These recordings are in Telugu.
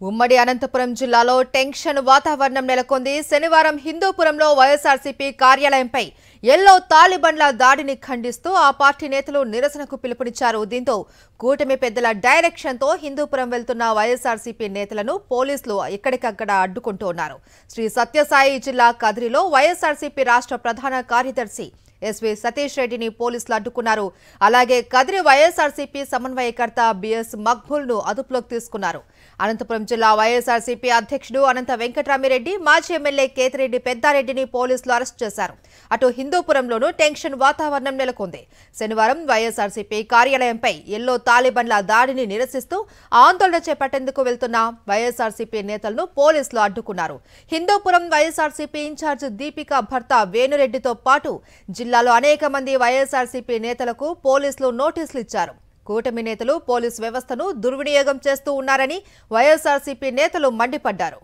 ఉమ్మడి అనంతపురం జిల్లాలో టెన్షన్ వాతావరణం నెలకొంది. శనివారం హిందూపురంలో వైఎస్ఆర్సీపీ కార్యాలయంపై ఎల్లో తాలిబన్ల దాడిని ఖండిస్తూ ఆ పార్టీ నేతలు నిరసనకు పిలుపునిచ్చారు. దీంతో కూటమి పెద్దల డైరెక్షన్తో హిందూపురం వెళ్తున్న వైఎస్ఆర్సీపీ నేతలను పోలీసులు ఎక్కడికక్కడ అడ్డుకుంటూ ఉన్నారు. శ్రీ సత్యసాయి జిల్లా కదిరిలో వైఎస్ఆర్సీపీ రాష్ట్ర ప్రధాన కార్యదర్శి ఎస్వి సతీష్ రెడ్డిని పోలీసులు అడ్డుకున్నారు. అలాగే కదిరి వైఎస్ఆర్సీపీ సమన్వయకర్త బిఎస్ మక్బూల్ ను అదుపులోకి తీసుకున్నారు. అనంతపురం జిల్లా వైఎస్ఆర్సీపీ అధ్యక్షుడు అనంత వెంకటరామిరెడ్డి, మాజీ ఎమ్మెల్యే కేతిరెడ్డి పెద్దారెడ్డిని పోలీసులు అరెస్ట్ చేశారు. అటు హిందూపురంలోనూ టెన్షన్ వాతావరణం నెలకొంది. శనివారం వైఎస్ఆర్సీపీ కార్యాలయంపై ఎల్లో తాలిబన్ల దాడిని నిరసిస్తూ ఆందోళన చేపట్టేందుకు వెళ్తున్న వైఎస్ఆర్సీపీ నేతలను పోలీసులు అడ్డుకున్నారు. హిందూపురం వైఎస్ఆర్సీపీ ఇన్ఛార్జ్ దీపిక భర్త వేణురెడ్డితో పాటు జిల్లాలో అనేక మంది వైఎస్ఆర్సీపీ నేతలకు పోలీసులు నోటీసులు ఇచ్చారు. కూటమి నేతలు పోలీసు వ్యవస్థను దుర్వినియోగం చేస్తూ ఉన్నారని వైఎస్ఆర్సీపీ నేతలు మండిపడ్డారు.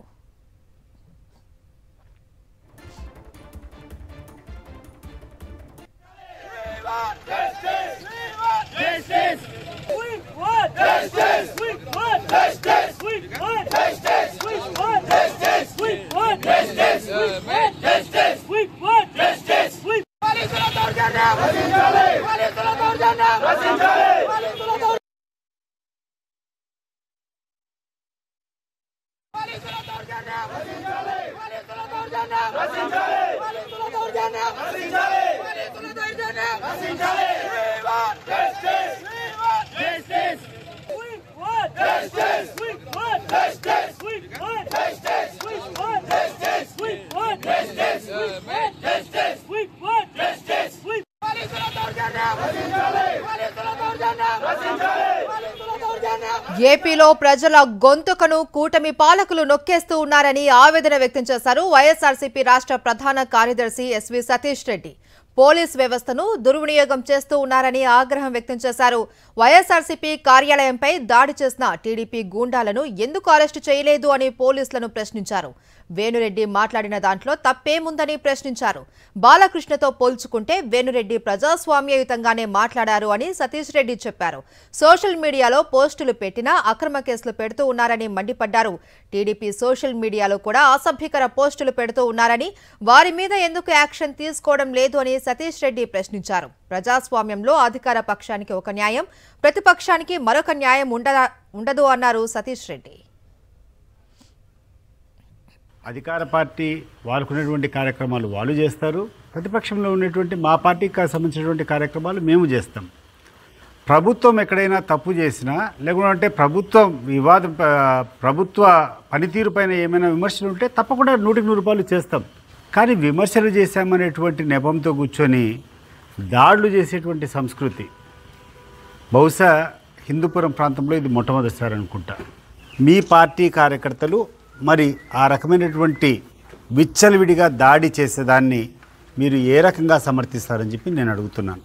ఏపీలో ప్రజల గొంతుకను కూటమి పాలకులు నొక్కేస్తూ ఉన్నారని ఆవేదన వ్యక్తం చేశారు వైఎస్ఆర్సీపీ రాష్ట్ర ప్రధాన కార్యదర్శి ఎస్వి సతీష్ రెడ్డి. పోలీస్ వ్యవస్థను దుర్వినియోగం చేస్తూ ఉన్నారని ఆగ్రహం వ్యక్తం చేశారు. వైఎస్ఆర్సీపీ కార్యాలయంపై దాడి చేసిన టీడీపీ గూండాలను ఎందుకు అరెస్టు చేయలేదు అని పోలీసులను ప్రశ్నించారు. వేణురెడ్డి మాట్లాడిన దాంట్లో తప్పేముందని ప్రశ్నించారు. బాలకృష్ణతో పోల్చుకుంటే వేణురెడ్డి ప్రజాస్వామ్యయుతంగానే మాట్లాడారు అని సతీష్ రెడ్డి చెప్పారు. సోషల్ మీడియాలో పోస్టులు పెట్టినా అక్రమ కేసులు పెడుతూ ఉన్నారని మండిపడ్డారు. టీడీపీ సోషల్ మీడియాలో కూడా అసభ్యకర పోస్టులు పెడుతూ ఉన్నారని, వారి మీద ఎందుకు యాక్షన్ తీసుకోవడం లేదు అని సతీష్ రెడ్డి ప్రశ్నించారు. ప్రజాస్వామ్యంలో అధికార పక్షానికి ఒక న్యాయం, ప్రతిపక్షానికి మరొక న్యాయం ఉండదు అన్నారు సతీష్ రెడ్డి. అధికార పార్టీ వాళ్ళకున్నటువంటి కార్యక్రమాలు వాళ్ళు చేస్తారు, ప్రతిపక్షంలో ఉన్నటువంటి మా పార్టీకి సంబంధించినటువంటి కార్యక్రమాలు మేము చేస్తాం. ప్రభుత్వం ఎక్కడైనా తప్పు చేసినా లేకుంటే ప్రభుత్వ పనితీరు పైన ఏమైనా విమర్శలు ఉంటే తప్పకుండా 100% చేస్తాం. కానీ విమర్శలు చేశామనేటువంటి నెపంతో కూర్చొని దాడులు చేసేటువంటి సంస్కృతి బహుశా హిందూపురం ప్రాంతంలో ఇది మొట్టమొదటిసారి అనుకుంటా. మీ పార్టీ కార్యకర్తలు మరి ఆ రకమైనటువంటి విచ్చలవిడిగా దాడి చేసేదాన్ని మీరు ఏ రకంగా సమర్థిస్తారని చెప్పి నేను అడుగుతున్నాను.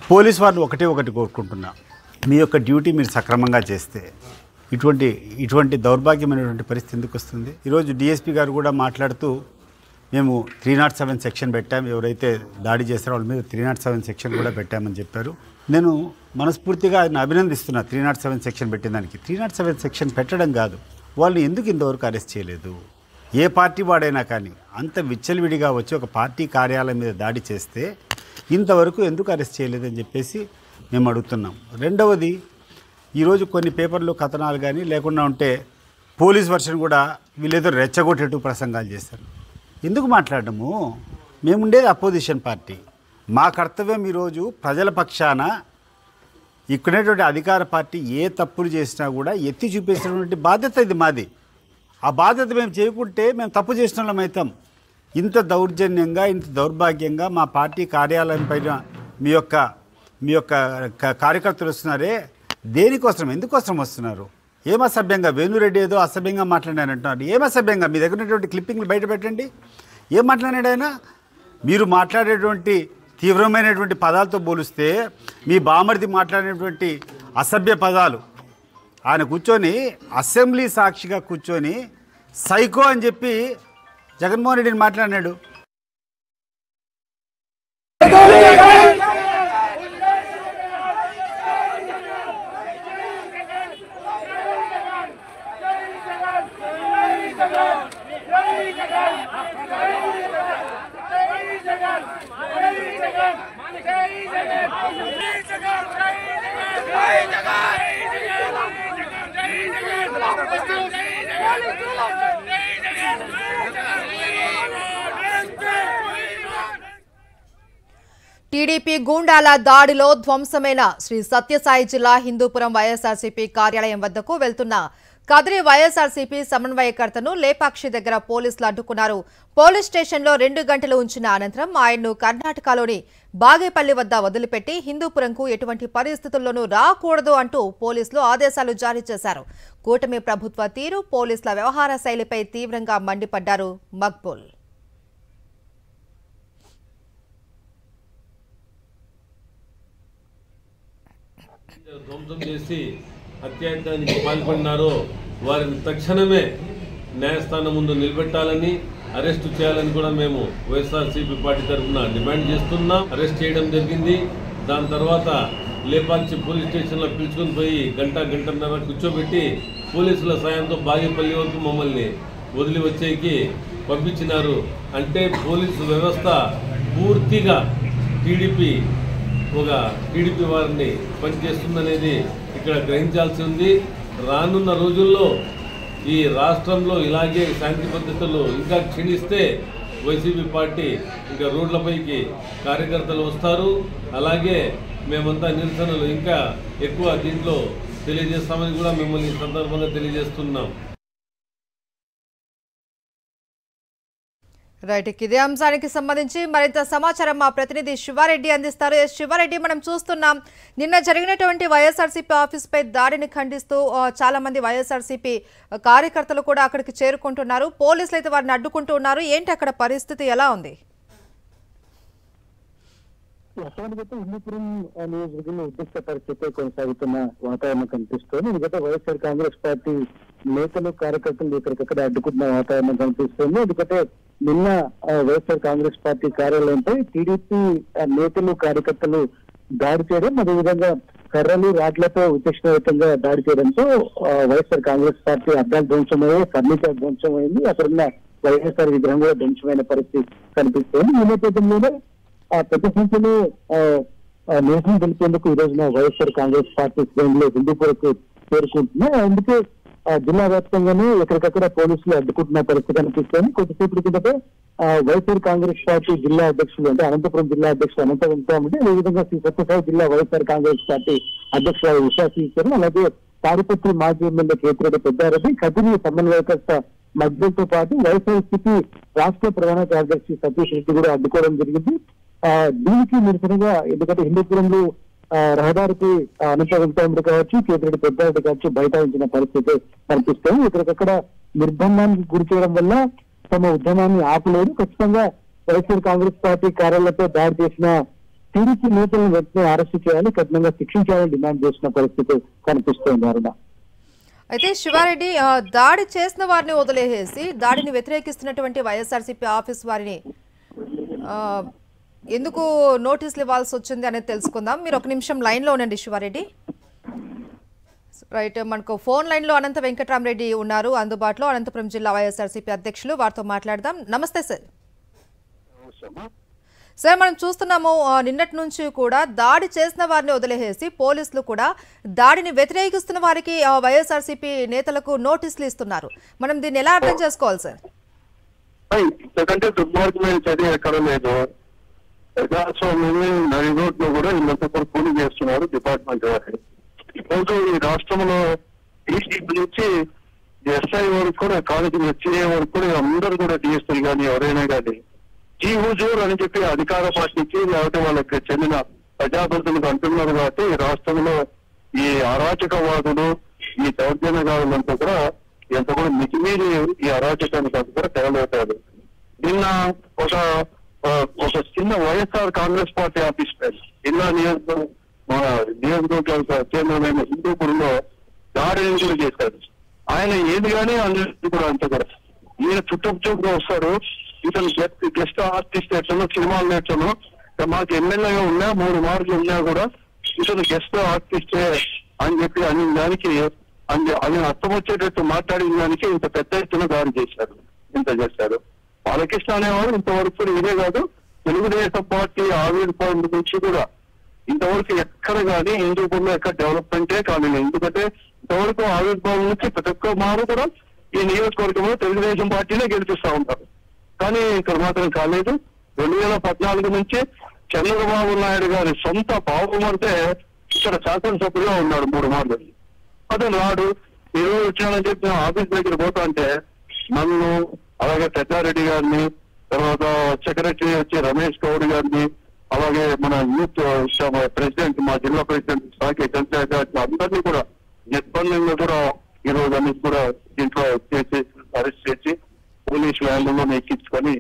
పోలీసు వారిని ఒకటి కోరుకుంటున్నా, మీ యొక్క డ్యూటీ మీరు సక్రమంగా చేస్తే ఇటువంటి దౌర్భాగ్యమైనటువంటి పరిస్థితి ఎందుకు వస్తుంది? ఈరోజు డిఎస్పీ గారు కూడా మాట్లాడుతూ మేము 307 సెక్షన్ పెట్టాము, ఎవరైతే దాడి చేస్తారో వాళ్ళ మీద 307 సెక్షన్ కూడా పెట్టామని చెప్పారు. నేను మనస్ఫూర్తిగా ఆయన అభినందిస్తున్నా 307 సెక్షన్ పెట్టిన దానికి. 307 సెక్షన్ పెట్టడం కాదు, వాళ్ళు ఎందుకు ఇంతవరకు అరెస్ట్ చేయలేదు? ఏ పార్టీ వాడైనా కానీ అంత విచ్చలవిడిగా వచ్చి ఒక పార్టీ కార్యాలయం మీద దాడి చేస్తే ఇంతవరకు ఎందుకు అరెస్ట్ చేయలేదని చెప్పేసి మేము అడుగుతున్నాం. రెండవది, ఈరోజు కొన్ని పేపర్లు కథనాలు కానీ లేకుండా ఉంటే పోలీస్ వర్షన్ కూడా వీళ్ళేదో రెచ్చగొట్టేట్టు ప్రసంగాలు చేస్తారు. ఎందుకు మాట్లాడము? మేముండేది అపోజిషన్ పార్టీ. మా కర్తవ్యం ఈరోజు ప్రజల పక్షాన ఇక్కడేటువంటి అధికార పార్టీ ఏ తప్పులు చేసినా కూడా ఎత్తి చూపేసినటువంటి బాధ్యత ఇది మాది. ఆ బాధ్యత మేము చేయకుంటే మేము తప్పు చేసిన వాళ్ళం అవుతాం. ఇంత దౌర్జన్యంగా, ఇంత దౌర్భాగ్యంగా మా పార్టీ కార్యాలయం పైన మీ యొక్క కార్యకర్తలు వస్తున్నారే, దేనికోసం, ఎందుకోసం వస్తున్నారు? ఏమసభ్యంగా వేణురెడ్డి ఏదో అసభ్యంగా మాట్లాడారంటున్నారు. ఏమసభ్యంగా? మీ దగ్గర ఉన్నటువంటి క్లిప్పింగ్లు బయట పెట్టండి. ఏం మాట్లాడాడు ఆయన? మీరు మాట్లాడేటువంటి తీవ్రమైనటువంటి పదాలతో పోలిస్తే మీ బామర్ది మాట్లాడినటువంటి అసభ్య పదాలు, ఆయన కూర్చొని అసెంబ్లీ సాక్షిగా కూర్చొని సైకో అని చెప్పి జగన్మోహన్ రెడ్డిని మాట్లాడినాడు. టీడీపీ గూండాల దాడిలో ధ్వంసమైన శ్రీ సత్యసాయి జిల్లా హిందూపురం వైఎస్ఆర్సీపీ కార్యాలయం వద్దకు వెళ్తున్న కదిరి వైఎస్ఆర్సీపీ సమన్వయకర్తను లేపాక్షి దగ్గర పోలీసులు అడ్డుకున్నారు. పోలీస్ స్టేషన్లో 2 గంటలు ఉంచిన అనంతరం ఆయన్ను కర్ణాటకలోని బాగేపల్లి వద్ద వదిలిపెట్టి హిందూపురంకు ఎటువంటి పరిస్థితుల్లోనూ రాకూడదు అంటూ పోలీసులు ఆదేశాలు జారీ చేశారు. కూటమి ప్రభుత్వ తీరు, పోలీసుల వ్యవహార శైలిపై తీవ్రంగా మండిపడ్డారు మక్బూల్. ధ్వంసం చేసి అత్యాచారానికి పాల్పడినారో వారిని తక్షణమే న్యాయస్థానం ముందు నిలబెట్టాలని, అరెస్టు చేయాలని కూడా మేము వైఎస్ఆర్సీపీ పార్టీ తరఫున డిమాండ్ చేస్తున్నాం. అరెస్ట్ చేయడం జరిగింది. దాని తర్వాత లేపాక్షి పోలీస్ స్టేషన్లో పిలుచుకొని పోయి గంటన్నర కూర్చోబెట్టి పోలీసుల సాయంతో బాగేపల్లి వరకు మమ్మల్ని వదిలి వచ్చేకి పంపించినారు. అంటే పోలీసు వ్యవస్థ పూర్తిగా టీడీపీ వారిని పనిచేస్తుందనేది ఇక్కడ గ్రహించాల్సి ఉంది. రానున్న రోజుల్లో ఈ రాష్ట్రంలో ఇలాగే శాంతి భద్రతలు ఇంకా క్షీణిస్తే వైసీపీ పార్టీ ఇంకా రోడ్లపైకి కార్యకర్తలు వస్తారు. అలాగే మేమంతా నిరసనలు ఇంకా ఎక్కువ దీంట్లో తెలియజేస్తామని కూడా మిమ్మల్ని ఈ సందర్భంగా తెలియజేస్తున్నాం. రైట్, ఇదే అంశానికి సంబంధించి మరింత సమాచారం మా ప్రతినిధి శివారెడ్డి అందిస్తారు. శివారెడ్డి, మనం చూస్తున్నాం నిన్న జరిగినటువంటి వైఎస్ఆర్సీపీ ఆఫీస్ పై దాడిని ఖండిస్తూ చాలా మంది వైఎస్ఆర్సీపీ కార్యకర్తలు కూడా అక్కడికి చేరుకుంటున్నారు. పోలీసులు అయితే వారిని అడ్డుకుంటూ ఉన్నారు. ఏంటి అక్కడ పరిస్థితి ఎలా ఉంది? హిందూపురం నియోజకవర్గంలో ఉద్రిక్త పరిస్థితి కొనసాగుతున్న వాతావరణం కనిపిస్తోంది. ఎందుకంటే వైఎస్ఆర్ కాంగ్రెస్ పార్టీ నేతలు కార్యకర్తలు ఇక్కడికక్కడ అడ్డుకుంటున్న వాతావరణం కనిపిస్తోంది. ఎందుకంటే నిన్న వైఎస్ఆర్ కాంగ్రెస్ పార్టీ కార్యాలయంపై టీడీపీ నేతలు కార్యకర్తలు దాడి చేయడం, అదేవిధంగా కర్రలు రాడ్లతో విచక్షణరహితంగా దాడి చేయడంతో వైఎస్ఆర్ కాంగ్రెస్ పార్టీ అద్దాలు ధ్వంసమయ్యాయి, ఫర్నిచర్ ధ్వంసమైంది, అక్కడున్న వైఎస్ఆర్ విగ్రహం కూడా ధ్వంసమైన పరిస్థితి కనిపిస్తోంది. ఈ నేపథ్యంలోనే పెద్ద సంఖ్యలో నిరసన తెలిపేందుకు ఈ రోజున వైఎస్ఆర్ కాంగ్రెస్ పార్టీ శ్రేణులు హిందూపురకు చేరుకుంటున్నాయి. అందుకే జిల్లా వ్యాప్తంగానే ఎక్కడికక్కడ పోలీసులు అడ్డుకుంటున్న పరిస్థితి కనిపిస్తోంది. కొద్దిసేపటి కిందటే వైఎస్ఆర్ కాంగ్రెస్ పార్టీ జిల్లా అధ్యక్షులు అంటే అనంతపురం జిల్లా అధ్యక్షులు అనంత వెంకటరామరెడ్డి, అదేవిధంగా శ్రీ సత్యసాయి జిల్లా వైఎస్ఆర్ కాంగ్రెస్ పార్టీ అధ్యక్షులు ఉషా శ్రీశ్వరన్, అలాగే తాడిపత్రి మాజీ ఎమ్మెల్యే కేతిరెడ్డి పెద్దారెడ్డి, కదిరి సమన్వయకర్త మక్బూల్తో పాటు వైఎస్ఆర్సీపీ రాష్ట్ర ప్రధాన కార్యదర్శి సతీష్ రెడ్డి కూడా అడ్డుకోవడం జరిగింది. దీనికి నిరసనగా ఎందుకంటే హిందూపురంలో రహదారికి అనంత వెంకటరామరెడ్డి కావచ్చు, కేతిరెడ్డి పెద్దారెడ్డి కావచ్చు బైఠాయించిన పరిస్థితి కనిపిస్తుంది. ఇక్కడికక్కడ నిర్బంధానికి గురి చేయడం వల్ల తమ ఉద్యమాన్ని ఆపలేదు. ఖచ్చితంగా వైఎస్ఆర్ కాంగ్రెస్ పార్టీ కార్యాలయంపై దాడి చేసిన టీడీపీ నేతలను వెంటనే అరెస్టు చేయాలి, కఠినంగా శిక్షించాలని డిమాండ్ చేసిన పరిస్థితి కనిపిస్తోంది. అరుణ, అయితే శివారెడ్డి, దాడి చేసిన వారిని వదిలేసి దాడిని వ్యతిరేకిస్తున్నటువంటి వైఎస్ఆర్సీపీ ఆఫీస్ వారిని ఎందుకు నోటీసులు ఇవ్వాల్సి వచ్చింది అనేది తెలుసుకుందాం. మీరు ఒక నిమిషం లైన్లో ఉండండి శివారెడ్డి. రైట్, మనకు ఫోన్ లైన్లో అనంత వెంకటరామరెడ్డి ఉన్నారు అందుబాటులో, అనంతపురం జిల్లా వైఎస్ఆర్సీపీ అధ్యక్షులు, వారితో మాట్లాడదాం. నమస్తే సార్. సార్, మనం చూస్తున్నాము నిన్నటి నుంచి కూడా దాడి చేసిన వారిని వదిలేసి పోలీసులు కూడా దాడిని వ్యతిరేకిస్తున్న వారికి వైఎస్ఆర్సీపీ నేతలకు నోటీసులు ఇస్తున్నారు. మనం దీన్ని ఎలా అర్థం చేసుకోవాలి సార్? ఎందుకంటే దుర్మార్గమైన చర్య ఎక్కడ లేదు. ప్రజాస్వామ్యాన్ని నడిగోట్లో కూడా ఇంతవరకు కూలీ చేస్తున్నారు డిపార్ట్మెంట్ వారి. ఈరోజు ఈ రాష్ట్రంలో డీసీపీ నుంచి ఎస్ఐ వరకు కూడా కాలేజీ వచ్చే వరకు కూడా అందరూ కూడా డిఎస్పీలు కానీ ఎవరైనా కానీ ఈ హుజూర్ అని చెప్పి అధికార పార్టీకి లేకపోతే వాళ్ళకి చెందిన ప్రజాబంధులకు అంటున్నారు. కాబట్టి ఈ రాష్ట్రంలో ఈ అరాచకవాదులు, ఈ దౌర్జన్యగాదులంతా కూడా ఎంత కూడా మితిమీరి ఈ అరాచకానికి అంతా కూడా తెగలవుతారు. నిన్న ఒక చిన్న వైఎస్ఆర్ కాంగ్రెస్ పార్టీ ఆఫీస్ పై జిల్లా నియోజకవర్గ కేంద్రమైన హిందూపురంలో దాడిని కూడా చేశారు. ఆయన ఏది కానీ అందరికీ కూడా అంత కూడా ఈయన చుట్టుగా వస్తాడు. ఇతను గెస్ట్ ఆర్టిస్ట్ ఎట్లనో సినిమాలు నేర్చను మాకు ఎమ్మెల్యేగా ఉన్నా 3 మార్కులు ఉన్నా కూడా ఇతను గెస్ట్ ఆర్టిస్టే అని చెప్పి అని దానికి ఆయన అర్థం వచ్చేటట్టు మాట్లాడిన దానికి ఇంత పెద్ద ఎత్తున దాడి చేశారు. ఇంత చేశారు. బాలకృష్ణ అనేవాడు ఇంతవరకు కూడా ఇదే కాదు, తెలుగుదేశం పార్టీ ఆవిర్భావం నుంచి కూడా ఇంతవరకు ఎక్కడ కానీ హిందూపురంలో ఎక్కడ డెవలప్మెంటే కానీ, ఎందుకంటే ఇంతవరకు ఆవిర్భావం నుంచి ప్రతి ఒక్క మారు కూడా ఈ నియోజకవర్గంలో తెలుగుదేశం పార్టీనే గెలిపిస్తా ఉంటారు. కానీ ఇక్కడ మాత్రం కాలేదు. 2014 నుంచి చంద్రబాబు నాయుడు గారి సొంత పాపం అంటే ఇక్కడ శాసనసభ్యుగా ఉన్నాడు 3 మార్లు. అతను రాడు. ఈ రోజు వచ్చానని చెప్పి ఆఫీస్ దగ్గర పోతా అంటే నన్ను, అలాగే పెద్దారెడ్డి గారిని, తర్వాత సెక్రటరీ వచ్చి రమేష్ గౌడ్ గారిని, అలాగే మన యూత్ ప్రెసిడెంట్, మా జిల్లా ప్రెసిడెంట్ సాకి అందరినీ కూడా నిర్బంధంగా కూడా ఈ రోజు అన్ని కూడా దీంట్లో అరెస్ట్ చేసి పోలీసు వ్యాన్లలో ఎక్కించుకొని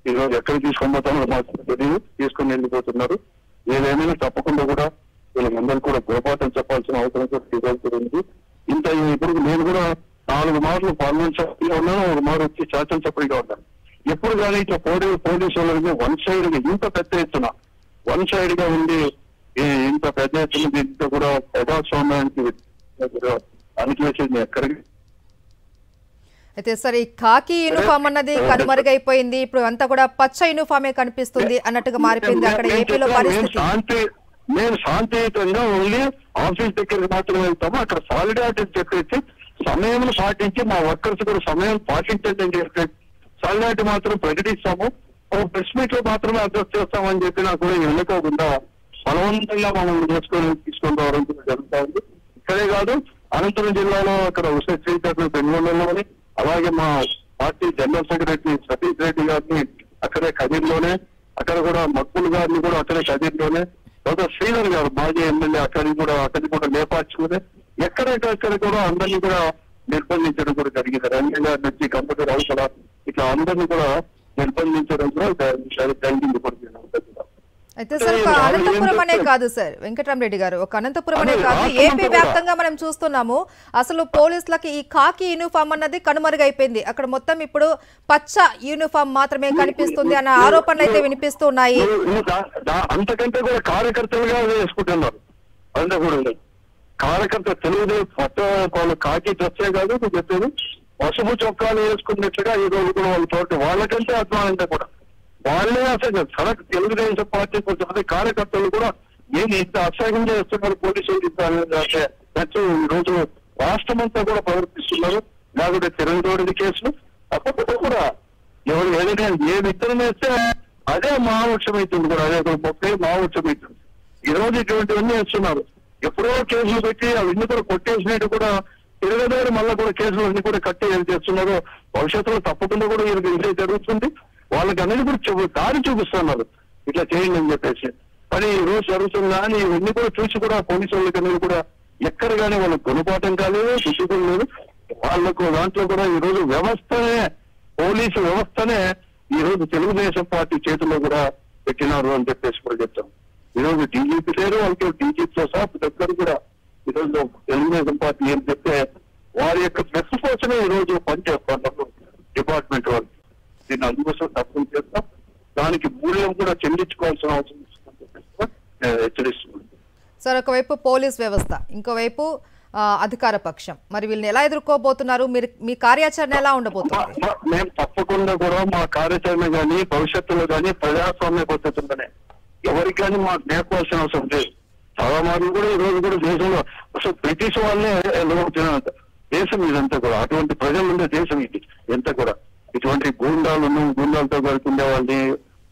ఈ రోజు ఎక్కడికి తీసుకొని పోతామో మాకు తెలియదు, తీసుకొని వెళ్ళిపోతున్నారు. ఏదేమైనా తప్పకుండా కూడా వీళ్ళందరూ కూడా గుణపాఠం చెప్పాల్సిన అవసరం కూడా ఉంది. ఇంత ఇప్పుడు నేను కూడా 4 మార్లు పార్లమెంట్ సభ్యులుగా ఉన్నాను, 1 మారు వచ్చి శాసనసభ్యుడిగా ఉన్నాను. ఎప్పుడు కానీ ఇట్లా పోలీసు వాళ్ళకి వన్ సైడ్ గా ఇంత పెద్ద ఎత్తున వన్ సైడ్ గా ఉండి ఇంత పెద్ద ఎత్తున దీంతో కూడా ప్రజాస్వామ్యానికి అనిచేసింది ఎక్కడికి. అయితే సరే, ఖాకీ యూనిఫామ్ అన్నది కనుమరుగైపోయింది, ఇప్పుడు అంతా కూడా పచ్చ యూనిఫామే కనిపిస్తుంది అన్నట్టుగా మారిపోయింది అక్కడ ఏపీలో పరిస్థితి. మేము శాంతియుతంగా ఓన్లీ ఆఫీస్ దగ్గరికి మాత్రమే వెళ్తాము. అక్కడ సాలిడారిటీ చెప్పేసి సమయం పాటించి మా వర్కర్స్ కూడా సమయం పాటించండి అని చెప్పి సాలిడారిటీ మాత్రం ప్రకటిస్తాము. ప్రెస్ మీట్ లో మాత్రమే అడ్రస్ చేస్తామని చెప్పి నాకు కూడా ఎన్నుకోకుండా బలవంతంగా మమ్మల్ని తీసుకొని రావడం జరుగుతా ఉంది. ఇక్కడే కాదు, అనంతపురం జిల్లాలో అక్కడ శ్రీకాకుళం బెంగళూరులోని, అలాగే మా party general secretary Satish Reddy గారిని అక్కడే కదిర్లోనే, అక్కడ కూడా మక్కుల్ గారిని కూడా అక్కడే కదిర్లోనే, తర్వాత శ్రీధర్ గారు మాజీ ఎమ్మెల్యే అక్కడికి కూడా నేపార్చుకుని ఎక్కడెక్కడ కూడా అందరినీ కూడా నిర్బంధించడం కూడా జరిగింది. రంగయ్య గారి నుంచి కంప్యూటర్ అవసరం ఇట్లా అందరినీ కూడా నిర్బంధించడం కూడా జరిగింది. అయితే సార్, ఒక అనంతపురం అనే కాదు సార్ వెంకటరామరెడ్డి గారు, ఒక అనంతపురం అనే కాదు, ఏపీ వ్యాప్తంగా మనం చూస్తున్నాము అసలు పోలీసులకి ఈ ఖాకీ యూనిఫామ్ అన్నది కనుమరుగైపోయింది. అక్కడ మొత్తం ఇప్పుడు పచ్చ యూనిఫామ్ మాత్రమే కనిపిస్తుంది అన్న ఆరోపణలు అయితే వినిపిస్తున్నాయి. అంతకంటే కూడా కార్యకర్తలుగా వేసుకుంటున్నారు. అంటే కూడా కార్యకర్త తెలుగుదేశం పచ్చ వాళ్ళు ఖాకీ డ్రెస్సే కాదు చెప్పేది, పసుపు చొక్కాలు వేసుకున్నట్టుగా ఈ రోజు కూడా వాళ్ళ తోటి వాళ్ళకంటే అధ్వానంటే కూడా వాళ్ళే అసలు సడక్ తెలుగుదేశం పార్టీ కొంతమంది కార్యకర్తలు కూడా ఏమి ఇంత అసహ్యంగా చేస్తున్నారు పోలీసులు ఈ రోజు రాష్ట్రం అంతా కూడా ప్రవర్తిస్తున్నారు. లేకపోతే తిరుగుతోడి కేసులు అప్పట్లో కూడా ఎవరు ఏదైనా ఏ విత్తనం వేస్తే అదే మహావృక్షం అవుతుంది కూడా, అదే మొక్క మహావృక్షం అవుతుంది. ఈ రోజు ఇటువంటివన్నీ వేస్తున్నారు. ఎప్పుడో కేసులు పెట్టి అవన్నీ కూడా కొట్టేసినట్టు కూడా తిరగదారు, మళ్ళీ కూడా కేసులు అన్ని కూడా కట్టి చేస్తున్నారు. భవిష్యత్తులో తప్పకుండా కూడా వీళ్ళకి జరుగుతుంది. వాళ్ళకి అనేది కూడా దారి చూపిస్తున్నారు ఇట్లా చేయండి అని చెప్పేసి. కానీ ఈ రోజు జరుగుతుందా అని ఇవన్నీ కూడా చూసి కూడా పోలీసు వాళ్ళకి అనేది కూడా ఎక్కడ కానీ వాళ్ళకి గుణపాఠం కాలేదు, శిక్షకులు లేదు. వాళ్ళకు దాంట్లో కూడా ఈ రోజు వ్యవస్థనే, పోలీసు వ్యవస్థనే ఈ రోజు తెలుగుదేశం పార్టీ చేతుల్లో కూడా పెట్టినారు అని చెప్పేసి కూడా చెప్తాం. ఈ రోజు డీజీపీ లేరు, వాళ్ళకి డీజీపీతో సహా దగ్గర కూడా ఈ రోజు తెలుగుదేశం పార్టీ ఏం చెప్తే వారి యొక్క మెస్ కోసమే ఈ రోజు పనిచేస్తున్నారు డిపార్ట్మెంట్ వాళ్ళు. దీన్ని అందుకోసం తప్పని చేస్తాం, దానికి మూల్యం కూడా చెల్లించుకోవాల్సిన అవసరం హెచ్చరిస్తుంది. సార్, ఒకవైపు పోలీస్ వ్యవస్థ, ఇంకోవైపు అధికార పక్షం, మరి వీళ్ళని ఎలా ఎదుర్కోబోతున్నారు? మీరు మీ కార్యాచరణ ఎలా ఉండబోతుంది? మేము తప్పకుండా కూడా మా కార్యాచరణ కానీ భవిష్యత్తులో కానీ ప్రజాస్వామ్య పద్ధతులనే ఎవరికి కానీ మాకు నేర్పాల్సిన అవసరం లేదు. చాలా మార్లు కూడా ఈ రోజు కూడా దేశంలో అసలు బ్రిటిష్ వాళ్ళనే ఎదుర్కొంటున్న దేశం ఇదంతా కూడా, అటువంటి ప్రజలు ఉండే దేశం ఇది ఎంత కూడా. ఇటువంటి గూండాలతో కలిసి ఉండే వాళ్ళని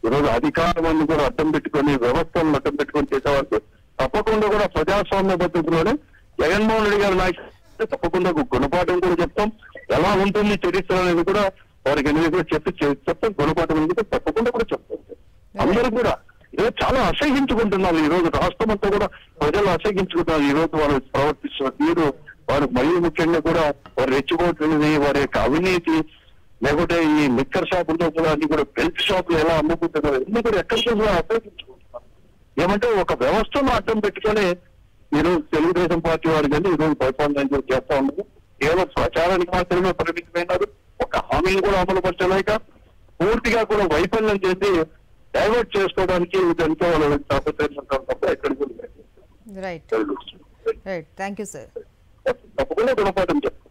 ఈరోజు అధికారాన్ని కూడా అడ్డం పెట్టుకొని, వ్యవస్థలను అడ్డం పెట్టుకొని చేసేవాళ్ళు తప్పకుండా కూడా ప్రజాస్వామ్య పద్ధతిలోనే జగన్మోహన్ రెడ్డి గారి నాయకులు తప్పకుండా గుణపాఠం కూడా చెప్తాం. ఎలా ఉంటుంది చరిత్ర అనేది కూడా వారికి అనేది కూడా చెప్తాం. గుణపాఠం అనేది తప్పకుండా కూడా చెప్తాం. అందరూ కూడా ఈరోజు చాలా అసహించుకుంటున్నారు. ఈ రోజు రాష్ట్రం అంతా కూడా ప్రజలు అసహించుకుంటున్నారు. ఈ రోజు వాళ్ళు ప్రవర్తిస్తున్న తీరు, వారు మరీ ముఖ్యంగా కూడా వారు రెచ్చిపోతున్నది, వారి యొక్క అవినీతి, లేకపోతే ఈ లిక్కర్ షాపుల్లో కూడా అన్ని కూడా బెల్ట్ షాపులు ఎలా అమ్ముకుంటున్నారు, ఇన్ని కూడా ఎక్కడికి కూడా అసహించుకుంటున్నారు. ఏమంటే ఒక వ్యవస్థను అడ్డం పెట్టుకొని ఈరోజు తెలుగుదేశం పార్టీ వారు కానీ ఈరోజు పరిపాలన చేస్తా ఉండదు. కేవలం ప్రచారానికి మాత్రమే పరిమితమైనారు. ఒక హామీని కూడా అమలు పరచలేక పూర్తిగా కూడా వైఫల్యం చేసి డైవర్ట్ చేసుకోవడానికి ఎంతో వాళ్ళు తాపత్రయం తప్ప ఎక్కడికి రైట్. Thank you sir. తప్పకుండా గుణపాఠం చెప్తాం.